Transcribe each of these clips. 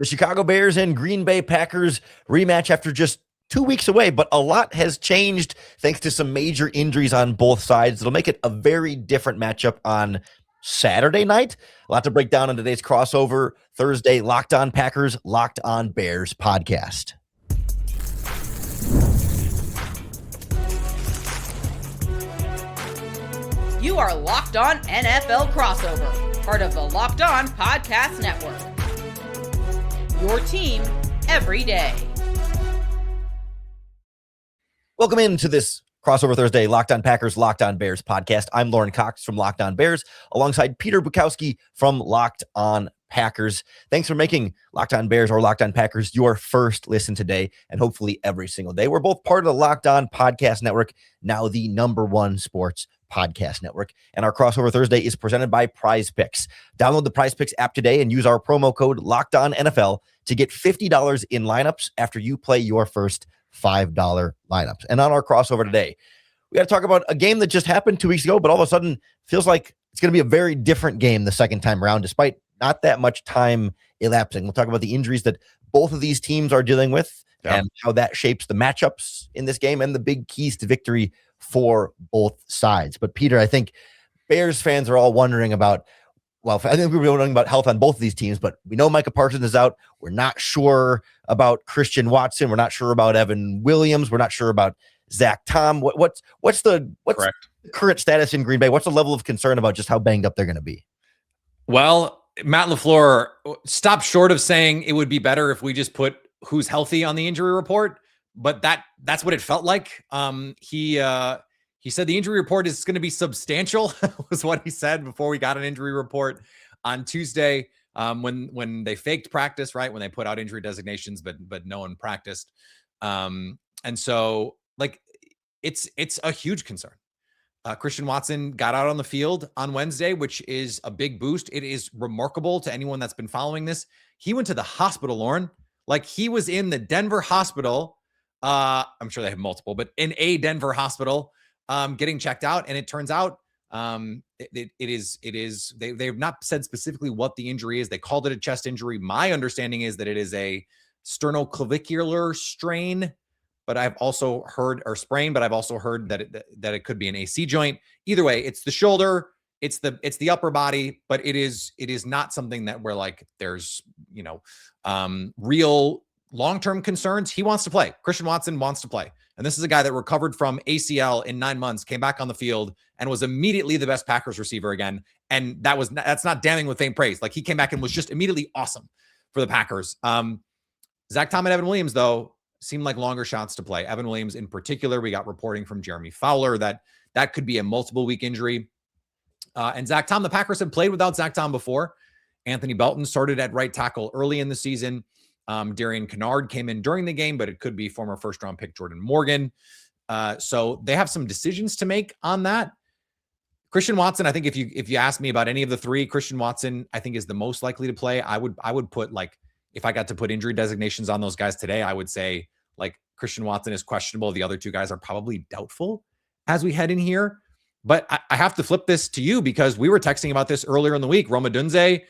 The Chicago Bears and Green Bay Packers rematch after just 2 weeks away, but a lot has changed thanks to some major injuries on both sides. It'll make it a very different matchup on Saturday night. A lot to break down on today's crossover Thursday Locked On Packers, Locked On Bears podcast. You are Locked On NFL Crossover, part of the Locked On Podcast Network. Your team every day. Welcome into this crossover Thursday Locked On Packers, Locked On Bears podcast. I'm Lauren Cox from Locked On Bears, alongside Peter Bukowski from Locked On Packers. Thanks for making Locked On Bears or Locked On Packers your first listen today, and hopefully every single day. We're both part of the Locked On Podcast Network, now the #1 sports podcast network. And our crossover Thursday is presented by PrizePicks. Download the PrizePicks app today and use our promo code LOCKEDONNFL to get $50 in lineups after you play your first $5 lineups. And on our crossover today, we got to talk about a game that just happened 2 weeks ago, but all of a sudden feels like it's going to be a very different game the second time around, despite not that much time elapsing. We'll talk about the injuries that both of these teams are dealing with and how that shapes the matchups in this game and the big keys to victory for both sides. But Peter, I think Bears fans are all wondering about, well, I think we were wondering about health on both of these teams, but we know Micah Parsons is out. We're not sure about Christian Watson. We're not sure about Evan Williams. We're not sure about Zach Tom. What's the current status in Green Bay? What's the level of concern about just how banged up they're going to be? Well, Matt LaFleur stopped short of saying it would be better if we just put who's healthy on the injury report, but that's what it felt like. He said the injury report is going to be substantial, was what he said before we got an injury report on Tuesday, when they faked practice, right? When they put out injury designations, but no one practiced. And so like it's a huge concern. Christian Watson got out on the field on Wednesday, which is a big boost. It is remarkable to anyone that's been following this. He went to the hospital, Lauren. Like he was in the Denver hospital. I'm sure they have multiple, but in a Denver hospital, getting checked out. And it turns out they've not said specifically what the injury is. They called it a chest injury. My understanding is that it is a sternoclavicular strain, but I've also heard, or sprain, but I've also heard that it could be an AC joint. Either way, it's the shoulder, it's the upper body, but it is not something that where like there's, real long-term concerns. He wants to play. Christian Watson wants to play. And this is a guy that recovered from ACL in 9 months, came back on the field, and was immediately the best Packers receiver again. And that's not damning with faint praise. Like he came back and was just immediately awesome for the Packers. Zach Tom and Evan Williams, though, seem like longer shots to play. Evan Williams in particular, we got reporting from Jeremy Fowler that could be a multiple week injury. And Zach Tom, the Packers have played without Zach Tom before. Anthony Belton started at right tackle early in the season. Darian Kennard came in during the game, but it could be former first-round pick Jordan Morgan. So they have some decisions to make on that. Christian Watson, I think if you ask me about any of the three, Christian Watson, I think is the most likely to play. I would put, like, if I got to put injury designations on those guys today, I would say like Christian Watson is questionable. The other two guys are probably doubtful as we head in here. But I have to flip this to you because we were texting about this earlier in the week. Rome Odunze,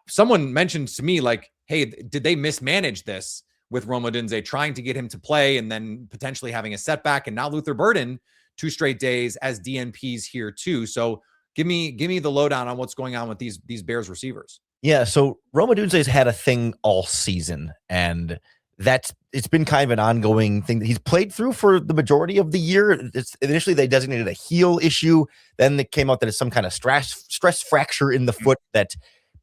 someone mentioned to me like, hey, did they mismanage this with Rome Odunze trying to get him to play and then potentially having a setback? And now Luther Burden, 2 straight days as DNPs here too. So give me the lowdown on what's going on with these Bears receivers. Yeah, so Rome Odunze's had a thing all season, and it's been kind of an ongoing thing that he's played through for the majority of the year. Initially, they designated a heel issue. Then it came out that it's some kind of stress fracture in the foot that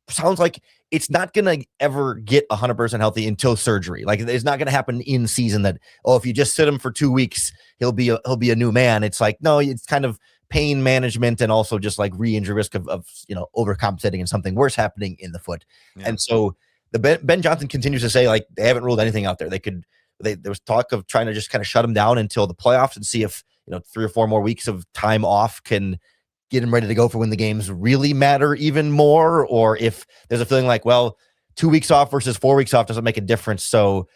sounds like it's not going to ever get 100% healthy until surgery. Like it's not going to happen in season that, if you just sit him for 2 weeks, he'll be a new man. It's like, no, it's kind of pain management and also just like re-injury risk of overcompensating and something worse happening in the foot. Yeah. And so the Ben Johnson continues to say like they haven't ruled anything out there. There was talk of trying to just kind of shut him down until the playoffs and see if 3 or 4 more weeks of time off can get him ready to go for when the games really matter even more, or if there's a feeling like, well, 2 weeks off versus 4 weeks off doesn't make a difference. So,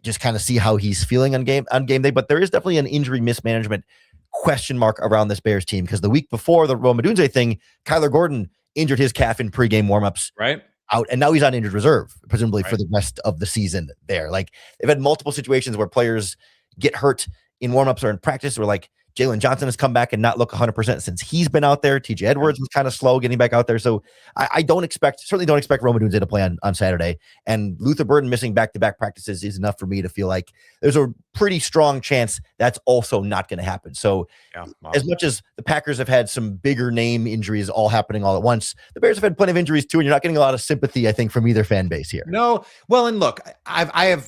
just kind of see how he's feeling on game day. But there is definitely an injury mismanagement question mark around this Bears team because the week before the Rome Odunze thing, Kyler Gordon injured his calf in pregame warmups. Right. out, and now he's on injured reserve, presumably Right. for the rest of the season there. Like, they've had multiple situations where players get hurt in warmups or in practice, where like Jalen Johnson has come back and not look 100% since he's been out there. TJ Edwards was kind of slow getting back out there. So I certainly don't expect Rome Odunze to play on Saturday. And Luther Burden missing back-to-back practices is enough for me to feel like there's a pretty strong chance that's also not going to happen. So as much as the Packers have had some bigger name injuries all happening all at once, the Bears have had plenty of injuries too, and you're not getting a lot of sympathy, I think, from either fan base here. No. Well, and look, I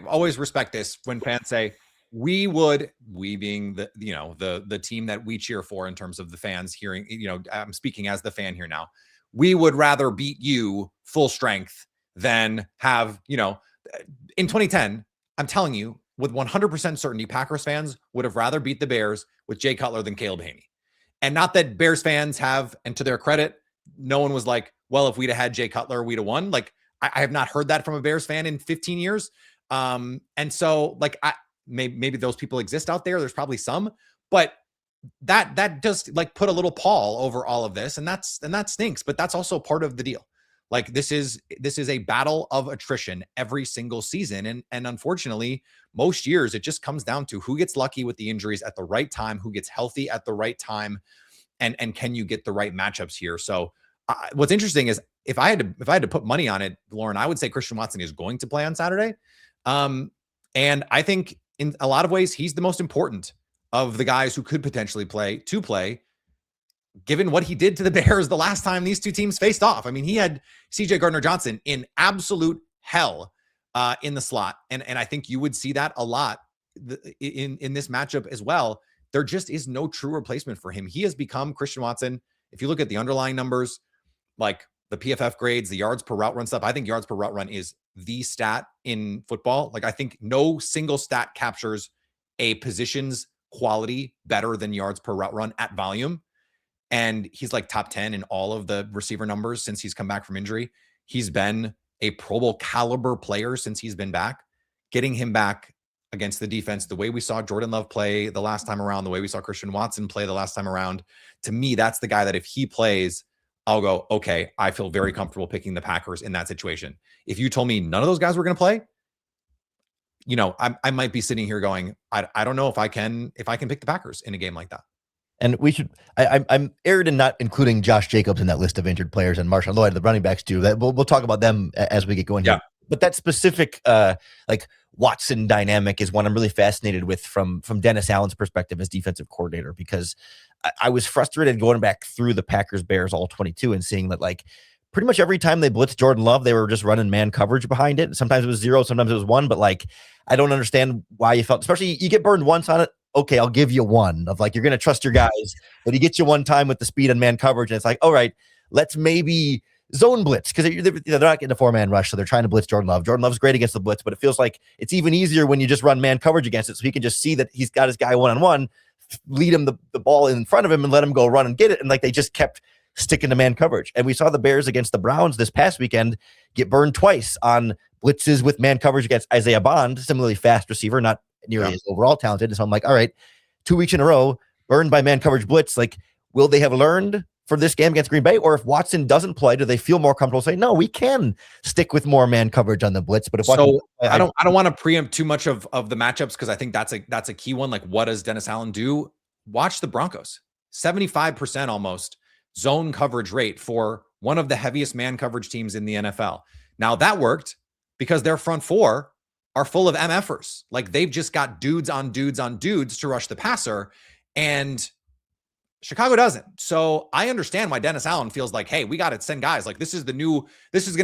always respect this when fans say, we being the team that we cheer for in terms of the fans hearing, I'm speaking as the fan here now. We would rather beat you full strength than have, in 2010, I'm telling you with 100% certainty, Packers fans would have rather beat the Bears with Jay Cutler than Caleb Haney. And not that Bears fans have, and to their credit, no one was like, well, if we'd have had Jay Cutler, we'd have won. Like, I have not heard that from a Bears fan in 15 years. And so like, maybe those people exist out there. There's probably some, but that just like put a little pall over all of this. And that stinks, but that's also part of the deal. Like, this is a battle of attrition every single season. And unfortunately, most years it just comes down to who gets lucky with the injuries at the right time, who gets healthy at the right time. And can you get the right matchups here? So what's interesting is if I had to put money on it, Lauren, I would say Christian Watson is going to play on Saturday. And I think in a lot of ways, he's the most important of the guys who could potentially play, given what he did to the Bears the last time these two teams faced off. I mean, he had CJ Gardner-Johnson in absolute hell in the slot. And I think you would see that a lot in this matchup as well. There just is no true replacement for him. He has become Christian Watson. If you look at the underlying numbers, like the PFF grades, the yards per route run stuff, I think yards per route run is the stat in football. Like, I think no single stat captures a position's quality better than yards per route run at volume. And he's like top 10 in all of the receiver numbers since he's come back from injury. He's been a Pro Bowl caliber player since he's been back. Getting him back against the defense, the way we saw Jordan Love play the last time around, the way we saw Christian Watson play the last time around, to me, that's the guy that if he plays, I'll go, okay, I feel very comfortable picking the Packers in that situation. If you told me none of those guys were going to play, I might be sitting here going, I don't know if I can pick the Packers in a game like that. And we should, I'm erred in not including Josh Jacobs in that list of injured players and Marshawn Lloyd, the running backs too. That we'll talk about them as we get going here. But that specific like Watson dynamic is one I'm really fascinated with from Dennis Allen's perspective as defensive coordinator, because I was frustrated going back through the Packers Bears all 22 and seeing that like pretty much every time they blitzed Jordan Love, they were just running man coverage behind it. Sometimes it was 0, sometimes it was 1, but like I don't understand why you felt, especially you get burned once on it. Okay, I'll give you one of like, you're going to trust your guys, but he gets you one time with the speed and man coverage. And it's like, all right, let's maybe zone blitz, because they're not getting a 4-man rush. So they're trying to blitz Jordan Love. Jordan Love's great against the blitz, but it feels like it's even easier when you just run man coverage against it. So he can just see that he's got his guy one-on-one, lead him the ball in front of him and let him go run and get it. And like, they just kept sticking to man coverage. And we saw the Bears against the Browns this past weekend get burned twice on blitzes with man coverage against Isaiah Bond, similarly fast receiver, not nearly as overall talented. And so I'm like, all right, 2 weeks in a row, burned by man coverage blitz. Like, will they have learned for this game against Green Bay? Or if Watson doesn't play, do they feel more comfortable saying, no, we can stick with more man coverage on the blitz? But if Watson, I don't want to preempt too much of the matchups, because I think that's a key one. Like, what does Dennis Allen do? Watch the Broncos. 75% almost zone coverage rate for one of the heaviest man coverage teams in the NFL. Now that worked because their front four are full of MFers. Like, they've just got dudes on dudes on dudes to rush the passer, and Chicago doesn't. So I understand why Dennis Allen feels like, hey, we got to send guys. Like, this is going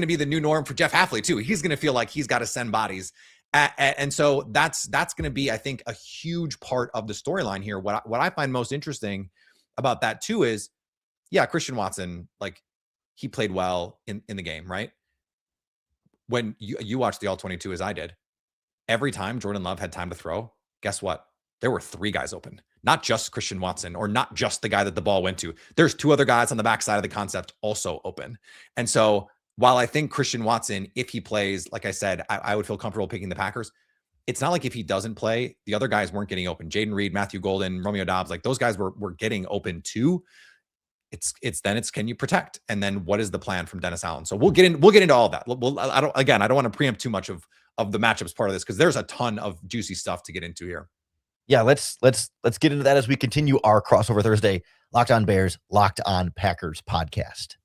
to be the new norm for Jeff Hafley too. He's going to feel like he's got to send bodies. And so that's going to be, I think, a huge part of the storyline here. What I find most interesting about that too is, yeah, Christian Watson, like, he played well in the game, right? When you watched the all 22 as I did, every time Jordan Love had time to throw, guess what? There were 3 guys open, not just Christian Watson, or not just the guy that the ball went to. There's 2 other guys on the backside of the concept also open. And so while I think Christian Watson, if he plays, like I said, I would feel comfortable picking the Packers. It's not like if he doesn't play, the other guys weren't getting open. Jaden Reed, Matthew Golden, Romeo Dobbs, like those guys were getting open too. it's can you protect? And then what is the plan from Dennis Allen? So we'll get into all of that. I don't want to preempt too much of the matchups part of this, because there's a ton of juicy stuff to get into here. Yeah, let's get into that as we continue our Crossover Thursday Locked On Bears, Locked On Packers podcast.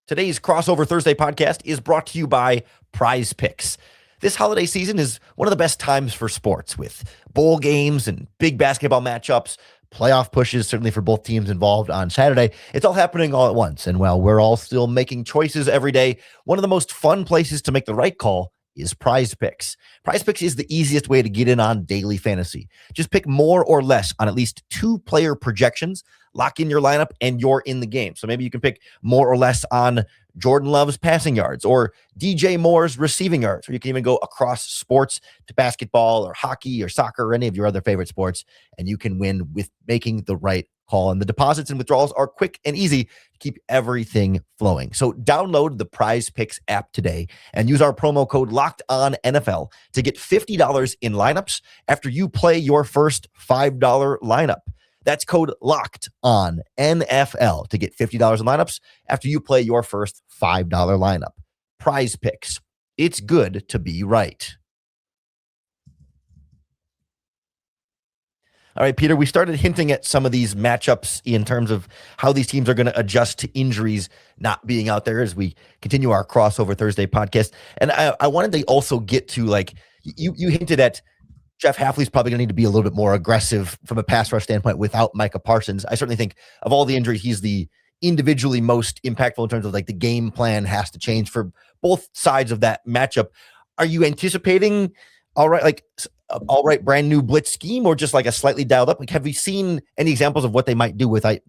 Today's Crossover Thursday podcast is brought to you by PrizePicks. This holiday season is one of the best times for sports, with bowl games and big basketball matchups, playoff pushes, certainly for both teams involved on Saturday. It's all happening all at once. And while we're all still making choices every day, one of the most fun places to make the right call is PrizePicks. PrizePicks is the easiest way to get in on daily fantasy. Just pick more or less on at least 2 player projections, lock in your lineup, and you're in the game. So maybe you can pick more or less on Jordan Love's passing yards or DJ Moore's receiving yards, or you can even go across sports to basketball or hockey or soccer or any of your other favorite sports, and you can win with making the right call. And the deposits and withdrawals are quick and easy to keep everything flowing. So download the PrizePicks app today and use our promo code LOCKEDONNFL to get $50 in lineups after you play your first $5 lineup. That's code LOCKEDONNFL to get $50 in lineups after you play your first $5 lineup. PrizePicks. It's good to be right. All right, Peter, we started hinting at some of these matchups in terms of how these teams are going to adjust to injuries not being out there as we continue our Crossover Thursday podcast. And I wanted to also get to, like, you hinted at Jeff Hafley's probably going to need to be a little bit more aggressive from a pass rush standpoint without Micah Parsons. I certainly think of all the injuries, he's the individually most impactful in terms of, like, the game plan has to change for both sides of that matchup. Are you anticipating all right brand new blitz scheme, or just like a slightly dialed up? Like, have we seen any examples of what they might do without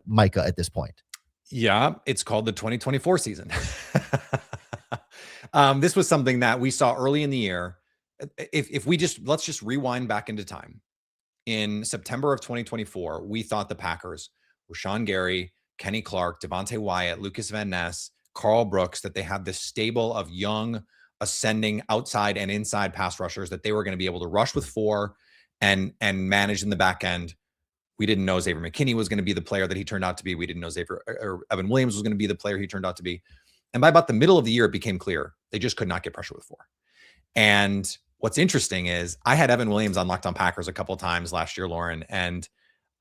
Micah at this point? Yeah, it's called the 2024 season. This was something that we saw early in the year. Let's just rewind back into time. In September of 2024, we thought the Packers were Rashawn Gary, Kenny Clark, Devontae Wyatt, Lucas Van Ness, Carl Brooks, that they had this stable of young, ascending outside and inside pass rushers that they were going to be able to rush with 4 and manage in the back end. We didn't know Xavier McKinney was going to be the player that he turned out to be. We didn't know Evan Williams was going to be the player he turned out to be. And by about the middle of the year, it became clear they just could not get pressure with 4. And what's interesting is I had Evan Williams on Locked On Packers a couple of times last year, Lauren, and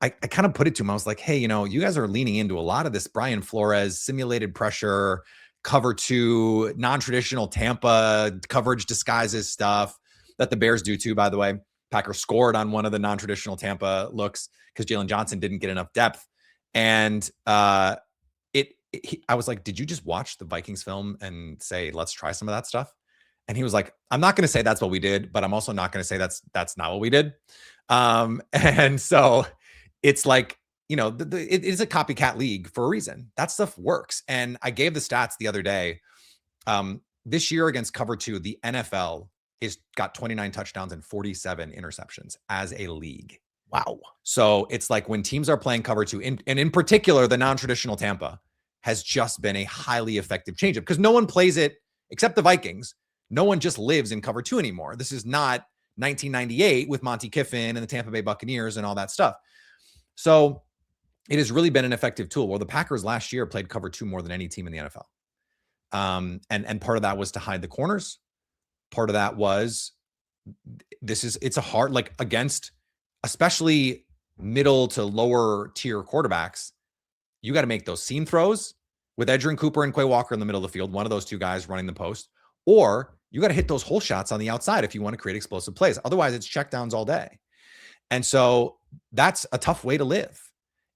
I kind of put it to him. I was like, hey, you guys are leaning into a lot of this Brian Flores simulated pressure, cover 2, non-traditional Tampa coverage disguises stuff that the Bears do too, by the way. Packers scored on one of the non-traditional Tampa looks because Jalen Johnson didn't get enough depth. And I was like, did you just watch the Vikings film and say, let's try some of that stuff? And he was like, I'm not going to say that's what we did, but I'm also not going to say that's not what we did. And so it's like, it is a copycat league for a reason. That stuff works. And I gave the stats the other day. This year against cover 2, the NFL has got 29 touchdowns and 47 interceptions as a league. Wow. So it's like when teams are playing cover 2, and in particular, the non-traditional Tampa has just been a highly effective changeup because no one plays it except the Vikings. No one just lives in cover 2 anymore. This is not 1998 with Monty Kiffin and the Tampa Bay Buccaneers and all that stuff. So it has really been an effective tool. Well, the Packers last year played cover 2 more than any team in the NFL. And part of that was to hide the corners. Part of that was it's a hard, like, against especially middle to lower tier quarterbacks, you got to make those seam throws with Edgerrin Cooper and Quay Walker in the middle of the field, one of those 2 guys running the post, or you got to hit those hole shots on the outside if you want to create explosive plays. Otherwise, it's checkdowns all day. And so that's a tough way to live.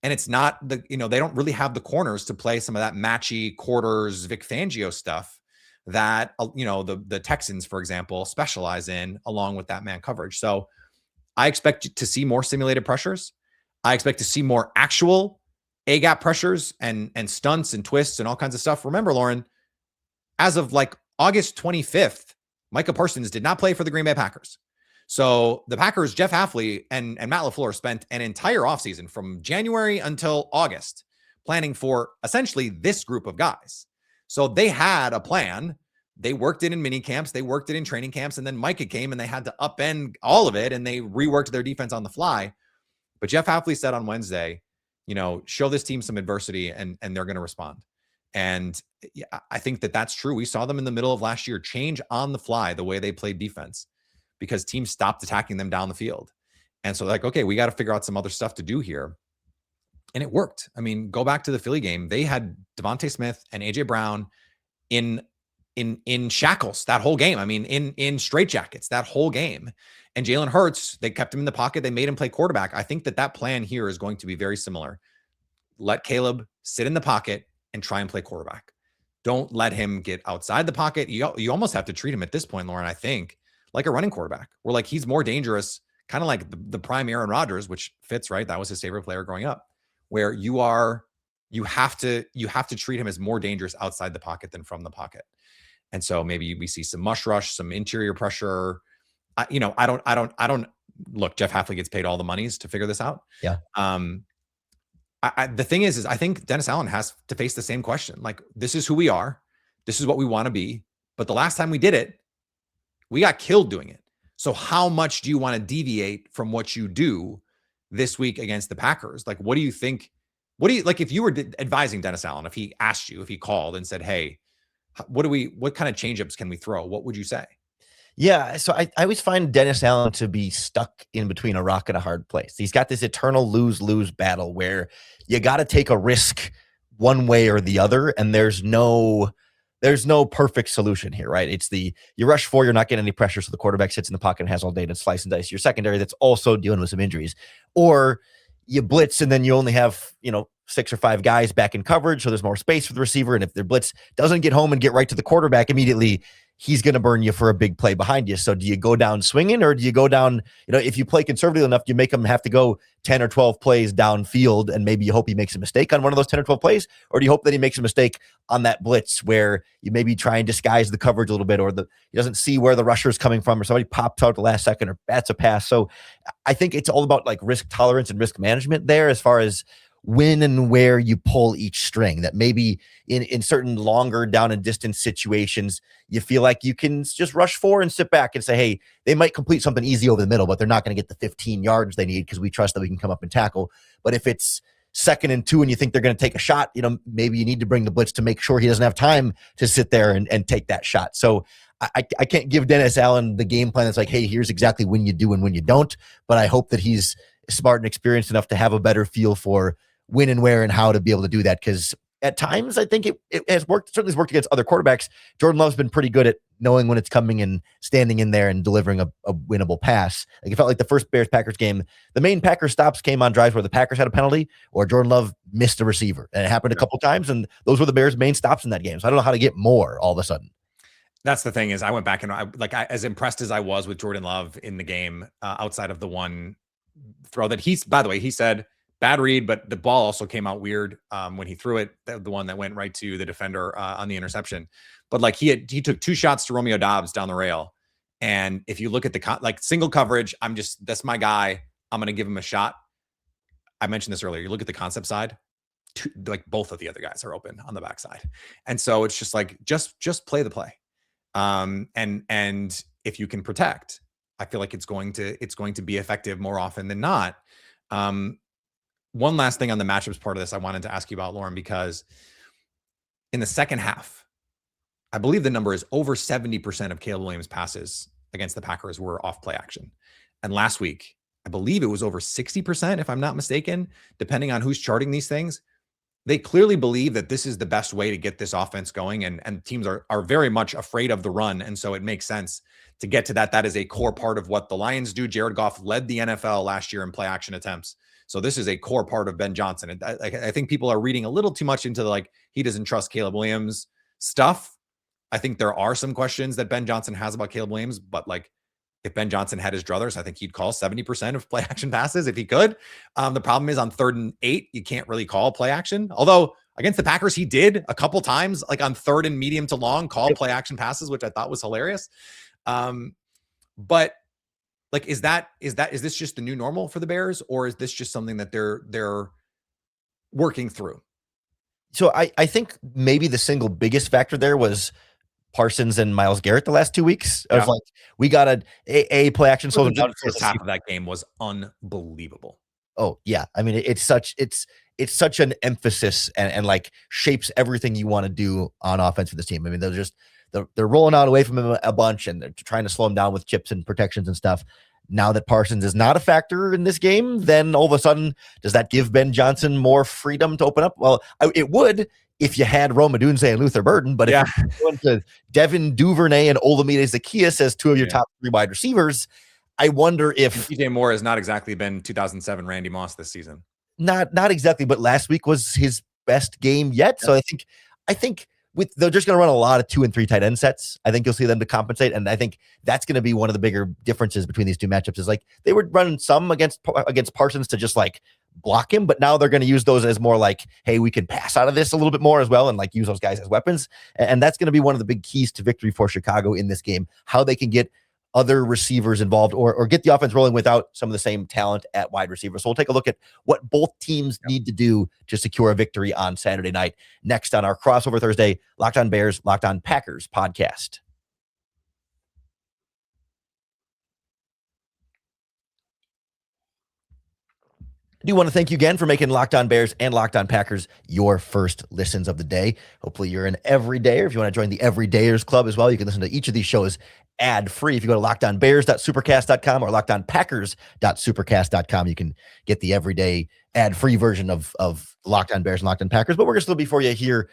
And it's not they don't really have the corners to play some of that matchy quarters, Vic Fangio stuff that, the Texans, for example, specialize in, along with that man coverage. So I expect to see more simulated pressures. I expect to see more actual A-gap pressures and stunts and twists and all kinds of stuff. Remember, Lauren, as of like August 25th, Micah Parsons did not play for the Green Bay Packers. So the Packers, Jeff Hafley and Matt LaFleur spent an entire offseason from January until August planning for essentially this group of guys. So they had a plan. They worked it in mini camps. They worked it in training camps. And then Micah came and they had to upend all of it and they reworked their defense on the fly. But Jeff Hafley said on Wednesday, show this team some adversity and they're going to respond. And I think that that's true. We saw them in the middle of last year change on the fly the way they played defense because teams stopped attacking them down the field. And so like, okay, we got to figure out some other stuff to do here. And it worked. I mean, go back to the Philly game. They had Devontae Smith and AJ Brown in shackles that whole game. I mean, in straitjackets that whole game. And Jalen Hurts, they kept him in the pocket. They made him play quarterback. I think that plan here is going to be very similar. Let Caleb sit in the pocket and try and play quarterback. Don't let him get outside the pocket. You almost have to treat him at this point, Lauren, I think, like a running quarterback, where like he's more dangerous, kind of like the prime Aaron Rodgers, which fits, right? That was his favorite player growing up, where you have to treat him as more dangerous outside the pocket than from the pocket. And so maybe we see some mush rush, some interior pressure. I don't look, Jeff Hafley gets paid all the monies to figure this out. Yeah. The thing is I think Dennis Allen has to face the same question. Like, this is who we are. This is what we want to be. But the last time we did it, we got killed doing it. So how much do you want to deviate from what you do this week against the Packers? Like, what do you think? Like if you were advising Dennis Allen, if he asked you, if he called and said, hey, what kind of changeups can we throw? What would you say? Yeah, so I always find Dennis Allen to be stuck in between a rock and a hard place. He's got this eternal lose-lose battle where you got to take a risk one way or the other, and there's no perfect solution here, right? It's you rush 4, you're not getting any pressure, so the quarterback sits in the pocket and has all day to slice and dice your secondary that's also dealing with some injuries. Or you blitz and then you only have, 6 or 5 guys back in coverage, so there's more space for the receiver. And if their blitz doesn't get home and get right to the quarterback immediately, he's going to burn you for a big play behind you. So do you go down swinging, or do you go down, if you play conservatively enough, you make him have to go 10 or 12 plays downfield, and maybe you hope he makes a mistake on one of those 10 or 12 plays, or do you hope that he makes a mistake on that blitz where you maybe try and disguise the coverage a little bit, or he doesn't see where the rusher is coming from, or somebody pops out the last second or bats a pass. So I think it's all about like risk tolerance and risk management there, as far as when and where you pull each string. That maybe in certain longer down and distance situations, you feel like you can just rush 4 and sit back and say, hey, they might complete something easy over the middle, but they're not going to get the 15 yards they need because we trust that we can come up and tackle. But if it's 2nd and 2 and you think they're going to take a shot, maybe you need to bring the blitz to make sure he doesn't have time to sit there and take that shot. So I can't give Dennis Allen the game plan that's like, hey, here's exactly when you do and when you don't. But I hope that he's smart and experienced enough to have a better feel for when and where and how to be able to do that. Because at times I think it has worked, certainly has worked against other quarterbacks. Jordan Love's been pretty good at knowing when it's coming and standing in there and delivering a winnable pass. Like, it felt like the first Bears-Packers game, the main Packers stops came on drives where the Packers had a penalty or Jordan Love missed a receiver. And it happened a couple times, and those were the Bears' main stops in that game. So I don't know how to get more all of a sudden. That's the thing, is I went back and as impressed as I was with Jordan Love in the game, outside of the one throw that by the way, he said, bad read, but the ball also came out weird when he threw it. The one that went right to the defender on the interception. But like he took 2 shots to Romeo Doubs down the rail. And if you look at the single coverage, that's my guy. I'm going to give him a shot. I mentioned this earlier. You look at the concept side, both of the other guys are open on the backside. And so it's just like, just play the play. And if you can protect, I feel like it's going to be effective more often than not. One last thing on the matchups part of this I wanted to ask you about, Lauren, because in the second half, I believe the number is over 70% of Caleb Williams' passes against the Packers were off play action. And last week, I believe it was over 60%, if I'm not mistaken, depending on who's charting these things. They clearly believe that this is the best way to get this offense going, and teams are very much afraid of the run. And so it makes sense to get to that. That is a core part of what the Lions do. Jared Goff led the NFL last year in play action attempts. So this is a core part of Ben Johnson. And I think people are reading a little too much into he doesn't trust Caleb Williams stuff. I think there are some questions that Ben Johnson has about Caleb Williams, but if Ben Johnson had his druthers, I think he'd call 70% of play action passes if he could. The problem is on 3rd and 8, you can't really call play action. Although against the Packers, he did a couple times, on 3rd and medium to long, call play action passes, which I thought was hilarious. But is this just the new normal for the Bears, or is this just something that they're working through? So I think maybe the single biggest factor there was Parsons and Myles Garrett the last 2 weeks. Of we got a play action. So the first half of that game was unbelievable. Oh yeah. I mean, it's such an emphasis and like shapes everything you want to do on offense for this team. I mean, they're rolling out away from him a bunch and they're trying to slow him down with chips and protections and stuff. Now that Parsons is not a factor in this game, then all of a sudden, does that give Ben Johnson more freedom to open up? Well, it would if you had Rome Odunze and Luther Burden, but if you're going to Devin Duvernay and Olamide Zaccheaus as two of your top 3 wide receivers, I wonder if DJ Moore has not exactly been 2007 Randy Moss this season. Not exactly, but last week was his best game yet. So I think they're just going to run a lot of 2 and 3 tight end sets. I think you'll see them to compensate, and I think that's going to be one of the bigger differences between these two matchups. Is like they were running some against Parsons to just like block him, but now they're going to use those as more like, hey, we can pass out of this a little bit more as well, and like use those guys as weapons. And that's going to be one of the big keys to victory for Chicago in this game. How they can get other receivers involved or get the offense rolling without some of the same talent at wide receiver. So we'll take a look at what both teams need to do to secure a victory on Saturday night. Next on our crossover Thursday, Locked On Bears, Locked On Packers podcast. I do want to thank you again for making Locked On Bears and Locked On Packers your first listens of the day. Hopefully you're an everydayer. If you want to join the Everydayers Club as well, you can listen to each of these shows ad-free. If you go to lockedonbears.supercast.com or lockedonpackers.supercast.com, you can get the everyday ad-free version of Locked On Bears and Locked On Packers. But we're going to still be for you here,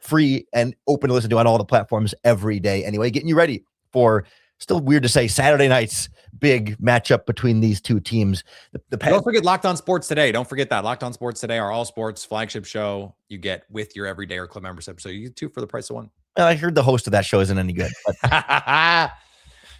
free and open to listen to on all the platforms every day anyway, getting you ready for, still weird to say, Saturday night's big matchup between these two teams. Don't forget Locked On Sports Today. Don't forget that. Locked On Sports Today, our all sports flagship show you get with your Everydayer Club membership. So you get 2 for the price of 1. Well, I heard the host of that show isn't any good. But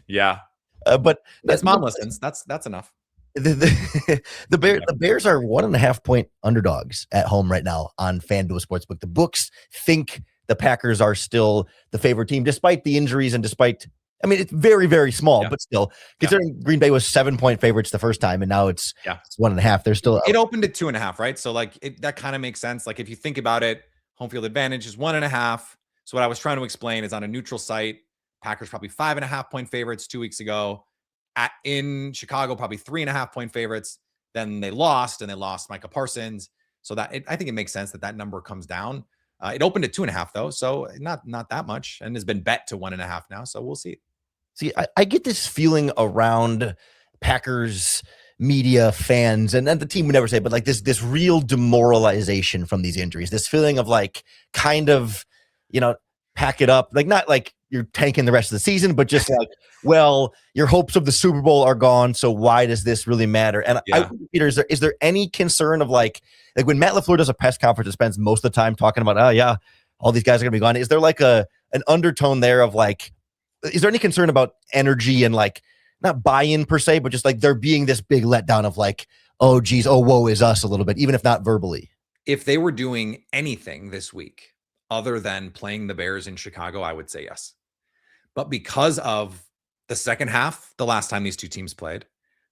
yeah. But that's mom listens. That's enough. The Bears are 1.5 point underdogs at home right now on FanDuel Sportsbook. The books think the Packers are still the favorite team, despite the injuries and despite, I mean, it's very, very small, but still, considering Green Bay was 7-point favorites the first time, and now it's 1.5. They're still. It opened at 2.5, right? So like that kind of makes sense. Like if you think about it, home field advantage is 1.5. So what I was trying to explain is on a neutral site, Packers probably 5.5 point favorites 2 weeks ago. In Chicago, probably 3.5 point favorites. Then they lost Micah Parsons. So that I think it makes sense that number comes down. It opened at 2.5 though, so not that much, and has been bet to 1.5 now. So we'll see. See, I get this feeling around Packers media, fans, and then the team would never say, but like this real demoralization from these injuries. This feeling of like kind of, pack it up, like not like you're tanking the rest of the season, but just like, well, your hopes of the Super Bowl are gone, so why does this really matter? And Peter, is there any concern of like when Matt LaFleur does a press conference and spends most of the time talking about, all these guys are gonna be gone? Is there like an undertone there of like, is there any concern about energy and like not buy-in per se, but just like there being this big letdown of like, oh geez, oh woe is us a little bit, even if not verbally? If they were doing anything this week other than playing the Bears in Chicago, I would say yes. But because of the second half, the last time these two teams played,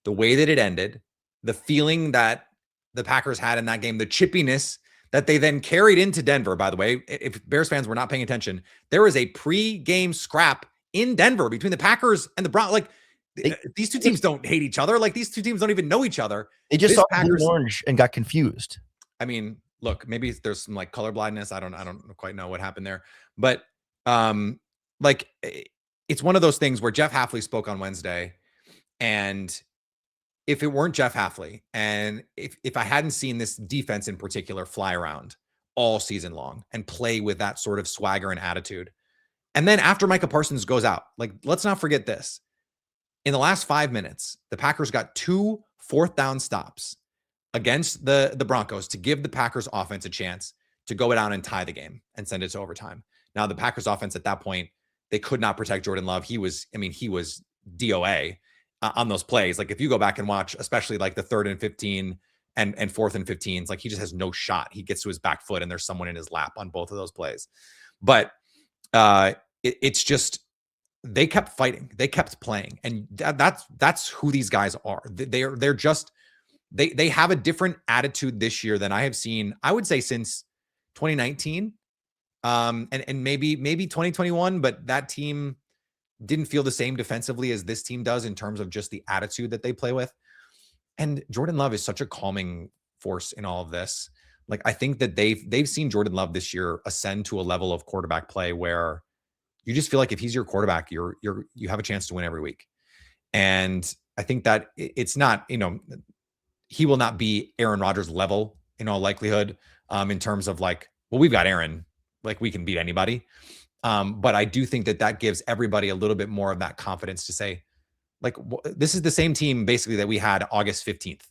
the way that it ended, the feeling that the Packers had in that game, the chippiness that they then carried into Denver, by the way, if Bears fans were not paying attention, there was a pre-game scrap in Denver between the Packers and the Browns. Like these two teams don't hate each other. Like these two teams don't even know each other. They just saw Packers blue and orange and got confused. I mean, look, maybe there's some like color blindness. I don't quite know what happened there, but like it's one of those things where Jeff Hafley spoke on Wednesday, and if it weren't Jeff Hafley, and if I hadn't seen this defense in particular fly around all season long and play with that sort of swagger and attitude, and then after Micah Parsons goes out, like let's not forget this. In the last 5 minutes, the Packers got 2 fourth down stops against the Broncos to give the Packers offense a chance to go down and tie the game and send it to overtime. Now, the Packers offense at that point, they could not protect Jordan Love. He was DOA on those plays. Like if you go back and watch, especially like the 3rd and 15 and 4th and 15s, like he just has no shot. He gets to his back foot and there's someone in his lap on both of those plays. But it's just, they kept fighting. They kept playing. And that's who these guys are. They're just, they have a different attitude this year than I have seen, I would say, since 2019. And maybe 2021, but that team didn't feel the same defensively as this team does in terms of just the attitude that they play with. And Jordan Love is such a calming force in all of this. Like, I think that they've seen Jordan Love this year ascend to a level of quarterback play where you just feel like if he's your quarterback, you have a chance to win every week. And I think that it's not, he will not be Aaron Rodgers level in all likelihood, in terms of like, well, we've got Aaron, like we can beat anybody. But I do think that gives everybody a little bit more of that confidence to say, like, this is the same team basically that we had August 15th,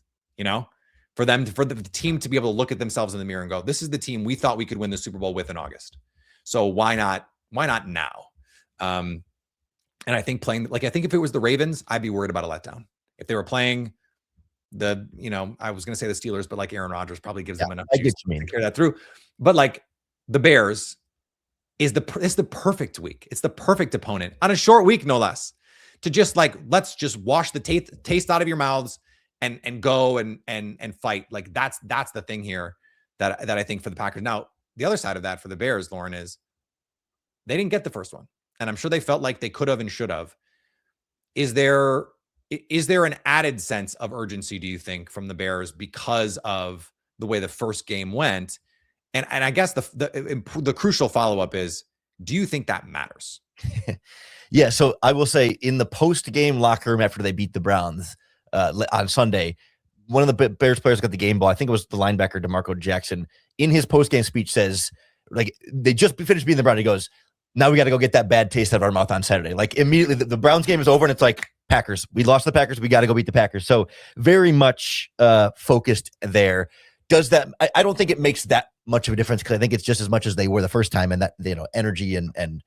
for the team to be able to look at themselves in the mirror and go, this is the team we thought we could win the Super Bowl with in August. So why not now? And I think I think if it was the Ravens, I'd be worried about a letdown. If they were playing I was going to say the Steelers, but like Aaron Rodgers probably gives them enough juice to carry that through. But like the Bears is the perfect week. It's the perfect opponent on a short week, no less, to just like, let's just wash the taste out of your mouths and go and fight. Like that's the thing here that I think for the Packers. Now, the other side of that for the Bears, Lauren, is they didn't get the first one. And I'm sure they felt like they could have and should have. Is there an added sense of urgency, do you think, from the Bears because of the way the first game went? And I guess the crucial follow-up is, do you think that matters? Yeah, so I will say in the post-game locker room after they beat the Browns on Sunday, one of the Bears players got the game ball. I think it was the linebacker DeMarco Jackson. In his post-game speech says, like, they just finished beating the Browns. He goes, now we got to go get that bad taste out of our mouth on Saturday. Like immediately the Browns game is over and it's like, Packers, we lost the Packers. We got to go beat the Packers. So very much focused there. Does that, I don't think it makes that much of a difference because I think it's just as much as they were the first time, and that, energy and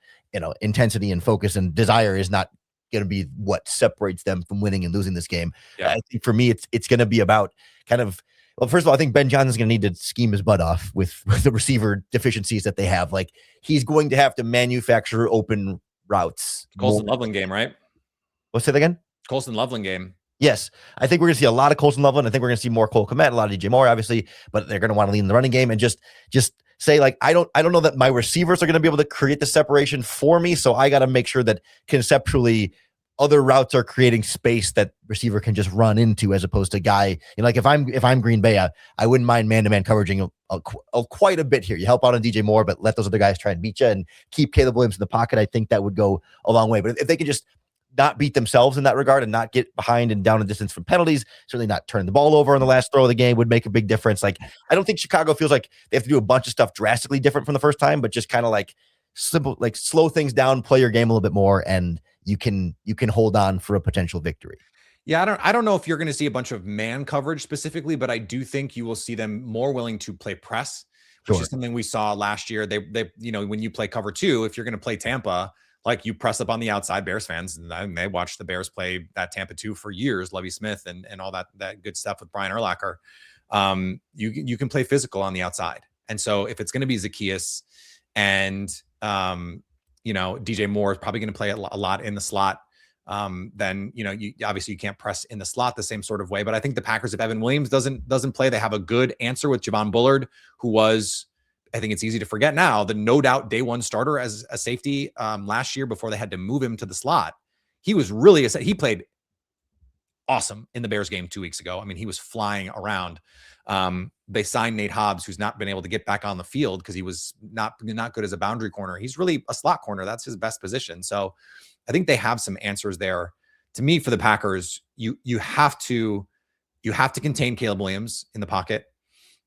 intensity and focus and desire is not going to be what separates them from winning and losing this game. Yeah. I think for me, it's going to be about kind of, well, first of all, I think Ben Johnson's going to need to scheme his butt off with the receiver deficiencies that they have. Like he's going to have to manufacture open routes. Colston Loveland game, right? What's that again? Colston Loveland game. Yes. I think we're going to see a lot of Colston Loveland. I think we're going to see more Cole Kmet, a lot of DJ Moore, obviously, but they're going to want to lean in the running game and just say, like, I don't know that my receivers are going to be able to create the separation for me. So I got to make sure that conceptually other routes are creating space that receiver can just run into, as opposed to guy, like if I'm Green Bay, I wouldn't mind man-to-man coveraging quite a bit here. You help out on DJ Moore, but let those other guys try and beat you and keep Caleb Williams in the pocket. I think that would go a long way. But if they could just not beat themselves in that regard and not get behind and down a distance from penalties, certainly not turn the ball over on the last throw of the game, would make a big difference. Like, I don't think Chicago feels like they have to do a bunch of stuff drastically different from the first time, but just kind of like simple, like slow things down, play your game a little bit more, and you can hold on for a potential victory. Yeah, I don't know if you're going to see a bunch of man coverage specifically, but I do think you will see them more willing to play press, which is something we saw last year. They when you play cover 2, if you're going to play Tampa, like you press up on the outside. Bears fans, and they watched the Bears play that Tampa 2 for years, Lovie Smith and all that good stuff with Brian Urlacher. You can play physical on the outside. And so if it's going to be Zacchaeus and DJ Moore is probably going to play a lot in the slot, then you obviously you can't press in the slot the same sort of way. But I think the Packers, if Evan Williams doesn't play, they have a good answer with Javon Bullard, who was, I think it's easy to forget now, the no doubt day one starter as a safety last year before they had to move him to the slot. He was really he played awesome in the Bears game 2 weeks ago. I mean, he was flying around. They signed Nate Hobbs, who's not been able to get back on the field because he was not good as a boundary corner. He's really a slot corner. That's his best position. So I think they have some answers there. To me, for the Packers, you have to contain Caleb Williams in the pocket,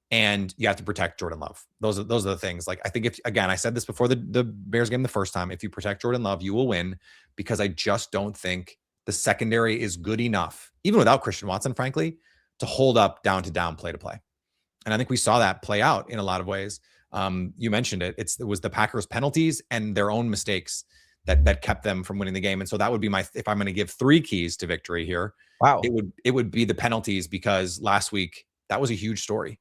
and you have to protect Jordan Love. Those are the things. Like, I think I said this before the Bears game the first time, if you protect Jordan Love, you will win, because I just don't think the secondary is good enough, even without Christian Watson, frankly, to hold up down to down, play to play. And I think we saw that play out in a lot of ways. You mentioned it. It was the Packers' penalties and their own mistakes that kept them from winning the game. And so that would be if I'm going to give 3 keys to victory here, wow, it would be the penalties, because last week that was a huge story.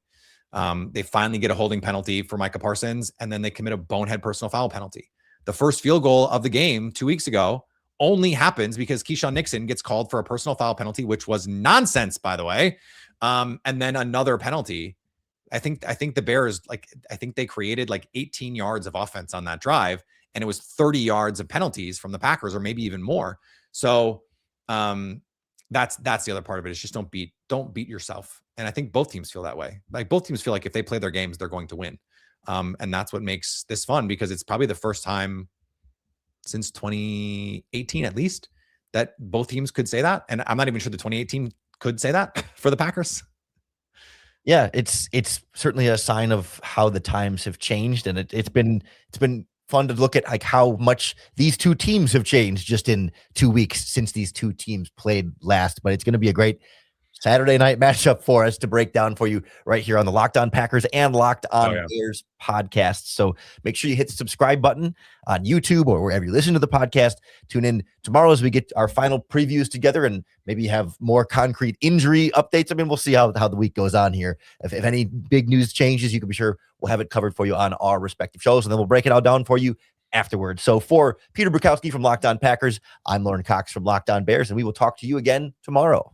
They finally get a holding penalty for Micah Parsons, and then they commit a bonehead personal foul penalty. The first field goal of the game 2 weeks ago only happens because Keyshawn Nixon gets called for a personal foul penalty, which was nonsense, by the way. And then another penalty. I think the Bears, I think they created 18 yards of offense on that drive, and it was 30 yards of penalties from the Packers, or maybe even more. So That's the other part of it, is just don't beat yourself. And I think both teams feel that way. Like both teams feel like if they play their games, they're going to win. And that's what makes this fun, because it's probably the first time since 2018, at least, that both teams could say that. And I'm not even sure the 2018 could say that for the Packers. Yeah, it's certainly a sign of how the times have changed, and it's been fun to look at like how much these two teams have changed just in 2 weeks since these two teams played last. But it's going to be a great Saturday night matchup for us to break down for you right here on the Locked On Packers and Locked On Bears podcast. So make sure you hit the subscribe button on YouTube or wherever you listen to the podcast. Tune in tomorrow as we get our final previews together and maybe have more concrete injury updates. I mean, we'll see how the week goes on here. If any big news changes, you can be sure we'll have it covered for you on our respective shows, and then we'll break it all down for you afterwards. So for Peter Bukowski from Locked On Packers, I'm Lauren Cox from Locked On Bears, and we will talk to you again tomorrow.